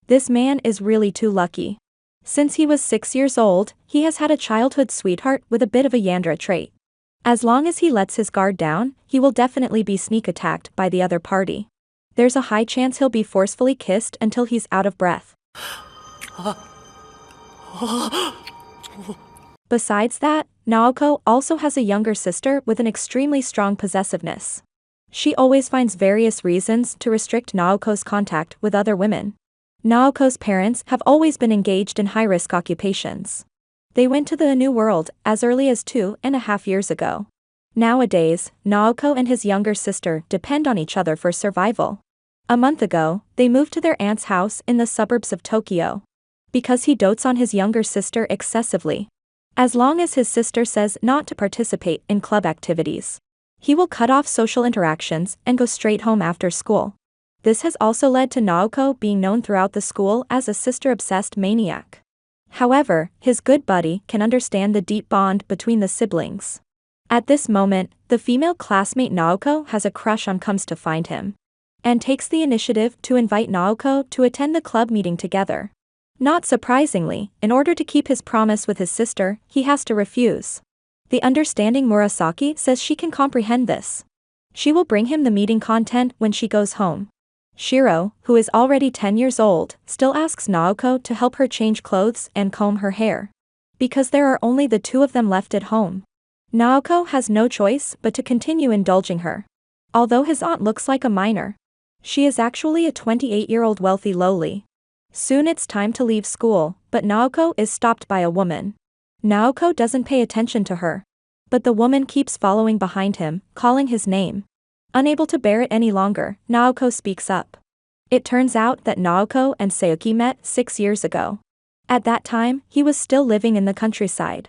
This man is really too lucky. Since he was 6 years old, he has had a childhood sweetheart with a bit of a Yandra trait. As long as he lets his guard down, he will definitely be sneak attacked by the other party. There's a high chance he'll be forcefully kissed until he's out of breath. Besides that, Naoko also has a younger sister with an extremely strong possessiveness. She always finds various reasons to restrict Naoko's contact with other women. Naoko's parents have always been engaged in high-risk occupations. They went to the New World as early as 2.5 years ago. Nowadays, Naoko and his younger sister depend on each other for survival. A month ago, they moved to their aunt's house in the suburbs of Tokyo. Because he dotes on his younger sister excessively. As long as his sister says not to participate in club activities, he will cut off social interactions and go straight home after school. This has also led to Naoko being known throughout the school as a sister-obsessed maniac. However, his good buddy can understand the deep bond between the siblings. At this moment, the female classmate Naoko has a crush on comes to find him. And takes the initiative to invite Naoko to attend the club meeting together. Not surprisingly, in order to keep his promise with his sister, he has to refuse. The understanding Murasaki says she can comprehend this. She will bring him the meeting content when she goes home. Shiro, who is already 10 years old, still asks Naoko to help her change clothes and comb her hair. Because there are only the two of them left at home. Naoko has no choice but to continue indulging her. Although his aunt looks like a minor, she is actually a 28-year-old wealthy lowly. Soon it's time to leave school, but Naoko is stopped by a woman. Naoko doesn't pay attention to her. But the woman keeps following behind him, calling his name. Unable to bear it any longer, Naoko speaks up. It turns out that Naoko and Sayuki met 6 years ago. At that time, he was still living in the countryside.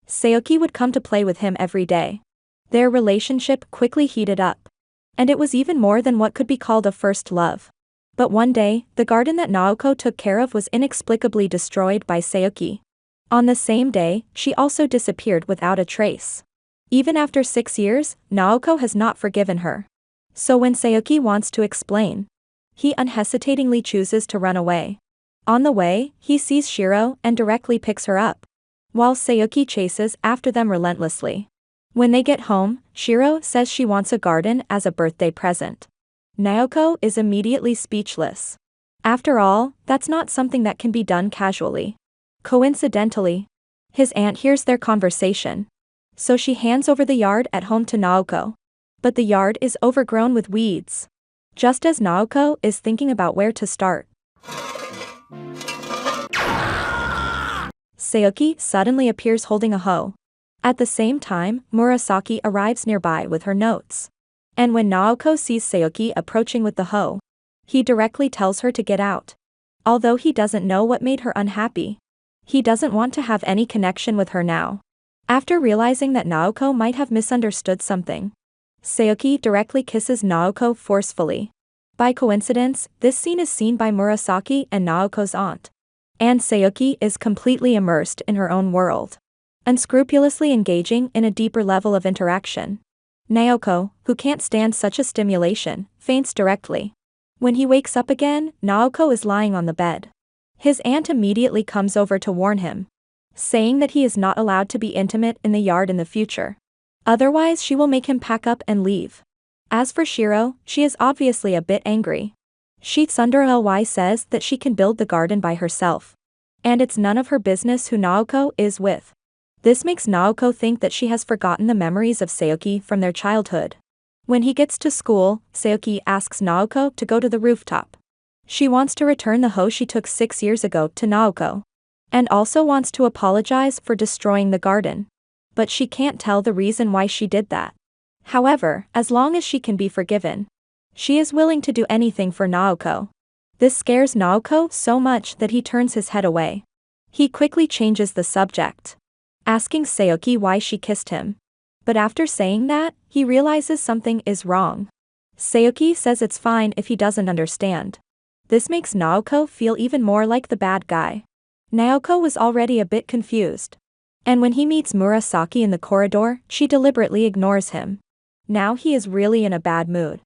Sayuki would come to play with him every day. Their relationship quickly heated up. And it was even more than what could be called a first love. But one day, the garden that Naoko took care of was inexplicably destroyed by Sayuki. On the same day, she also disappeared without a trace. Even after 6 years, Naoko has not forgiven her. So when Sayuki wants to explain, he unhesitatingly chooses to run away. On the way, he sees Shiro and directly picks her up, while Sayuki chases after them relentlessly. When they get home, Shiro says she wants a garden as a birthday present. Naoko is immediately speechless. After all, that's not something that can be done casually. Coincidentally, his aunt hears their conversation. So she hands over the yard at home to Naoko. But the yard is overgrown with weeds. Just as Naoko is thinking about where to start, Sayuki suddenly appears holding a hoe. At the same time, Murasaki arrives nearby with her notes. And when Naoko sees Sayuki approaching with the hoe, he directly tells her to get out. Although he doesn't know what made her unhappy, he doesn't want to have any connection with her now. After realizing that Naoko might have misunderstood something, Sayuki directly kisses Naoko forcefully. By coincidence, this scene is seen by Murasaki and Naoko's aunt. And Sayuki is completely immersed in her own world, unscrupulously engaging in a deeper level of interaction. Naoko, who can't stand such a stimulation, faints directly. When he wakes up again, Naoko is lying on the bed. His aunt immediately comes over to warn him, saying that he is not allowed to be intimate in the yard in the future. Otherwise she will make him pack up and leave. As for Shiro, she is obviously a bit angry. She Ly says that she can build the garden by herself. And it's none of her business who Naoko is with. This makes Naoko think that she has forgotten the memories of Sayuki from their childhood. When he gets to school, Sayuki asks Naoko to go to the rooftop. She wants to return the hoe she took 6 years ago to Naoko. And also wants to apologize for destroying the garden. But she can't tell the reason why she did that. However, as long as she can be forgiven, she is willing to do anything for Naoko. This scares Naoko so much that he turns his head away. He quickly changes the subject, asking Sayuki why she kissed him. But after saying that, he realizes something is wrong. Sayuki says it's fine if he doesn't understand. This makes Naoko feel even more like the bad guy. Naoko was already a bit confused. And when he meets Murasaki in the corridor, she deliberately ignores him. Now he is really in a bad mood.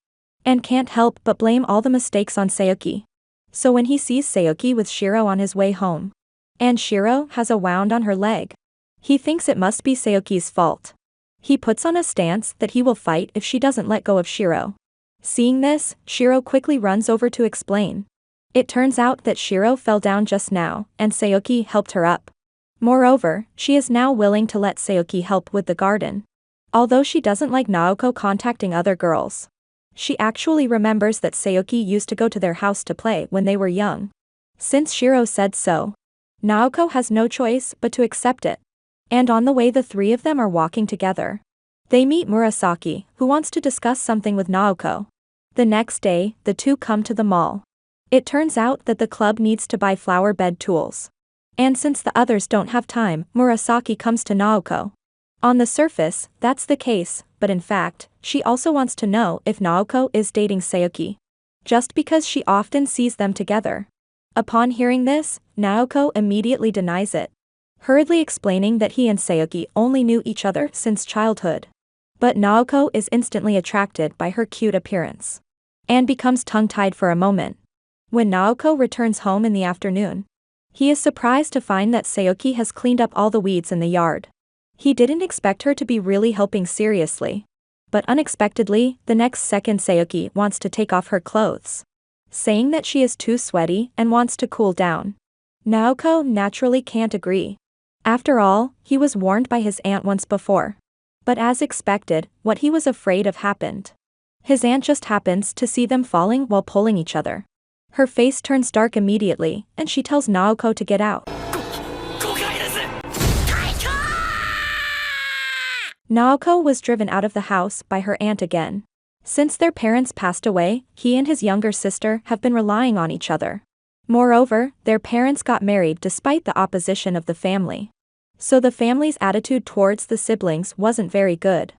And can't help but blame all the mistakes on Sayuki. So when he sees Sayuki with Shiro on his way home, and Shiro has a wound on her leg, he thinks it must be Sayuki's fault. He puts on a stance that he will fight if she doesn't let go of Shiro. Seeing this, Shiro quickly runs over to explain. It turns out that Shiro fell down just now, and Sayuki helped her up. Moreover, she is now willing to let Sayuki help with the garden. Although she doesn't like Naoko contacting other girls, she actually remembers that Sayuki used to go to their house to play when they were young. Since Shiro said so, Naoko has no choice but to accept it. And on the way the three of them are walking together. They meet Murasaki, who wants to discuss something with Naoko. The next day, the two come to the mall. It turns out that the club needs to buy flower bed tools. And since the others don't have time, Murasaki comes to Naoko. On the surface, that's the case, but in fact, she also wants to know if Naoko is dating Sayuki. Just because she often sees them together. Upon hearing this, Naoko immediately denies it, hurriedly explaining that he and Sayuki only knew each other since childhood. But Naoko is instantly attracted by her cute appearance, and becomes tongue-tied for a moment. When Naoko returns home in the afternoon, he is surprised to find that Sayuki has cleaned up all the weeds in the yard. He didn't expect her to be really helping seriously. But unexpectedly, the next second Sayuki wants to take off her clothes, saying that she is too sweaty and wants to cool down. Naoko naturally can't agree. After all, he was warned by his aunt once before. But as expected, what he was afraid of happened. His aunt just happens to see them falling while pulling each other. Her face turns dark immediately, and she tells Naoko to get out. Naoko was driven out of the house by her aunt again. Since their parents passed away, he and his younger sister have been relying on each other. Moreover, their parents got married despite the opposition of the family. So the family's attitude towards the siblings wasn't very good.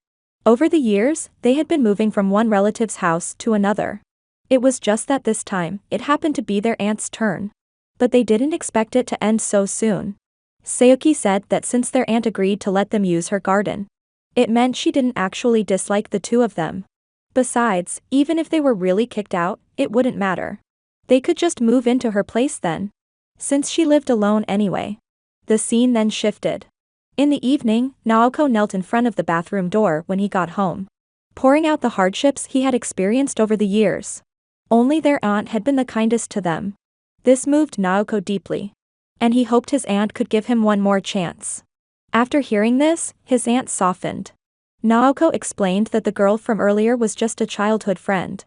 Over the years, they had been moving from one relative's house to another. It was just that this time, it happened to be their aunt's turn. But they didn't expect it to end so soon. Sayuki said that since their aunt agreed to let them use her garden, it meant she didn't actually dislike the two of them. Besides, even if they were really kicked out, it wouldn't matter. They could just move into her place then, since she lived alone anyway. The scene then shifted. In the evening, Naoko knelt in front of the bathroom door when he got home, pouring out the hardships he had experienced over the years. Only their aunt had been the kindest to them. This moved Naoko deeply, and he hoped his aunt could give him one more chance. After hearing this, his aunt softened. Naoko explained that the girl from earlier was just a childhood friend.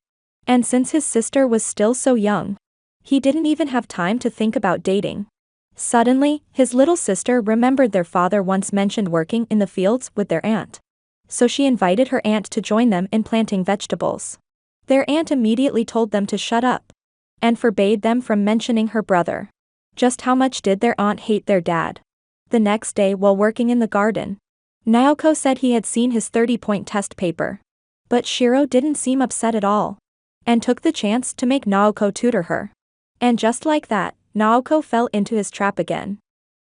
And since his sister was still so young, he didn't even have time to think about dating. Suddenly, his little sister remembered their father once mentioned working in the fields with their aunt. So she invited her aunt to join them in planting vegetables. Their aunt immediately told them to shut up, and forbade them from mentioning her brother. Just how much did their aunt hate their dad? The next day while working in the garden, Naoko said he had seen his 30-point test paper. But Shiro didn't seem upset at all, and took the chance to make Naoko tutor her. And just like that, Naoko fell into his trap again.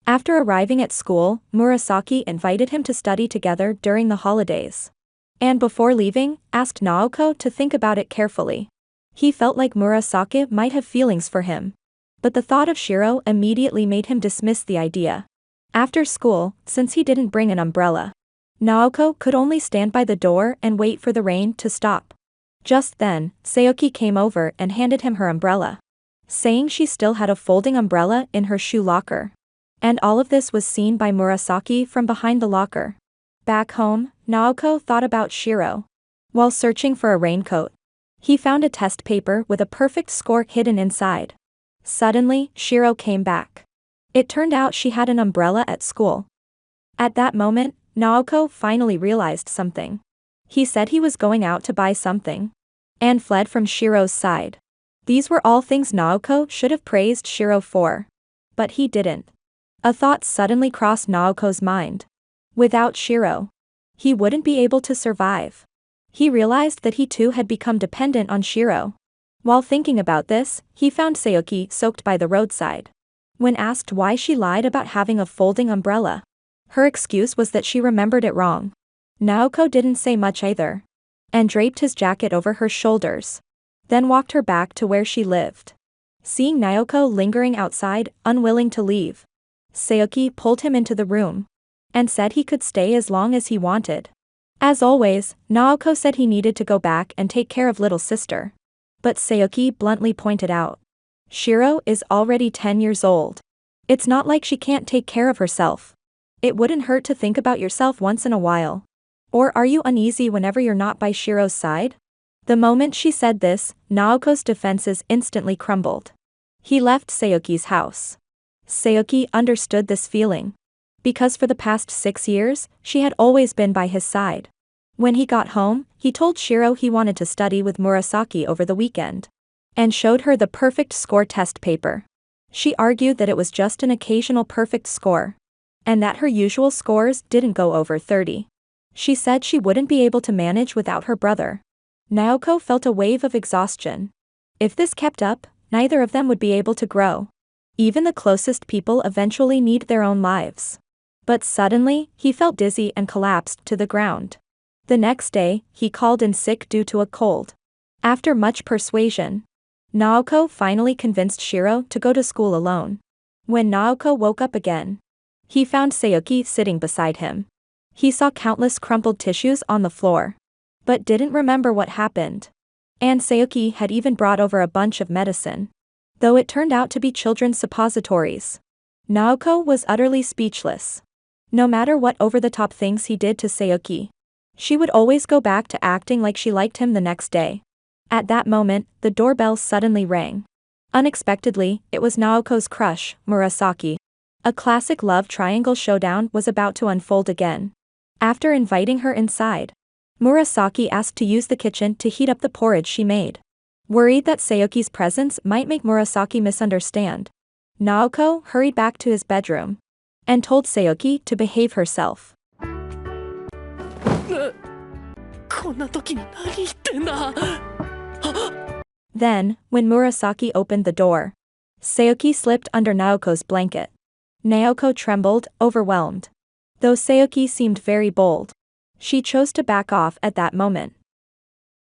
After arriving at school, Murasaki invited him to study together during the holidays. And before leaving, asked Naoko to think about it carefully. He felt like Murasaki might have feelings for him. But the thought of Shiro immediately made him dismiss the idea. After school, since he didn't bring an umbrella, Naoko could only stand by the door and wait for the rain to stop. Just then, Sayuki came over and handed him her umbrella, saying she still had a folding umbrella in her shoe locker. And all of this was seen by Murasaki from behind the locker. Back home, Naoko thought about Shiro. While searching for a raincoat, he found a test paper with a perfect score hidden inside. Suddenly, Shiro came back. It turned out she had an umbrella at school. At that moment, Naoko finally realized something. He said he was going out to buy something, and fled from Shiro's side. These were all things Naoko should have praised Shiro for. But he didn't. A thought suddenly crossed Naoko's mind. Without Shiro, he wouldn't be able to survive. He realized that he too had become dependent on Shiro. While thinking about this, he found Sayuki soaked by the roadside. When asked why she lied about having a folding umbrella, her excuse was that she remembered it wrong. Naoko didn't say much either, and draped his jacket over her shoulders, then walked her back to where she lived. Seeing Naoko lingering outside, unwilling to leave, Saoki pulled him into the room and said he could stay as long as he wanted. As always, Naoko said he needed to go back and take care of little sister. But Saoki bluntly pointed out, Shiro is already 10 years old. It's not like she can't take care of herself. It wouldn't hurt to think about yourself once in a while. Or are you uneasy whenever you're not by Shiro's side? The moment she said this, Naoko's defenses instantly crumbled. He left Saoki's house. Saoki understood this feeling. Because for the past 6 years, she had always been by his side. When he got home, he told Shiro he wanted to study with Murasaki over the weekend. And showed her the perfect score test paper. She argued that it was just an occasional perfect score. And that her usual scores didn't go over 30. She said she wouldn't be able to manage without her brother. Naoko felt a wave of exhaustion. If this kept up, neither of them would be able to grow. Even the closest people eventually need their own lives. But suddenly, he felt dizzy and collapsed to the ground. The next day, he called in sick due to a cold. After much persuasion, Naoko finally convinced Shiro to go to school alone. When Naoko woke up again, he found Saoki sitting beside him. He saw countless crumpled tissues on the floor, but didn't remember what happened. And Saoki had even brought over a bunch of medicine, though it turned out to be children's suppositories. Naoko was utterly speechless. No matter what over-the-top things he did to Saoki, she would always go back to acting like she liked him the next day. At that moment, the doorbell suddenly rang. Unexpectedly, it was Naoko's crush, Murasaki. A classic love triangle showdown was about to unfold again. After inviting her inside, Murasaki asked to use the kitchen to heat up the porridge she made. Worried that Saoki's presence might make Murasaki misunderstand, Naoko hurried back to his bedroom and told Saoki to behave herself. Then, when Murasaki opened the door, Saoki slipped under Naoko's blanket. Naoko trembled, overwhelmed. Though Saoki seemed very bold, she chose to back off at that moment.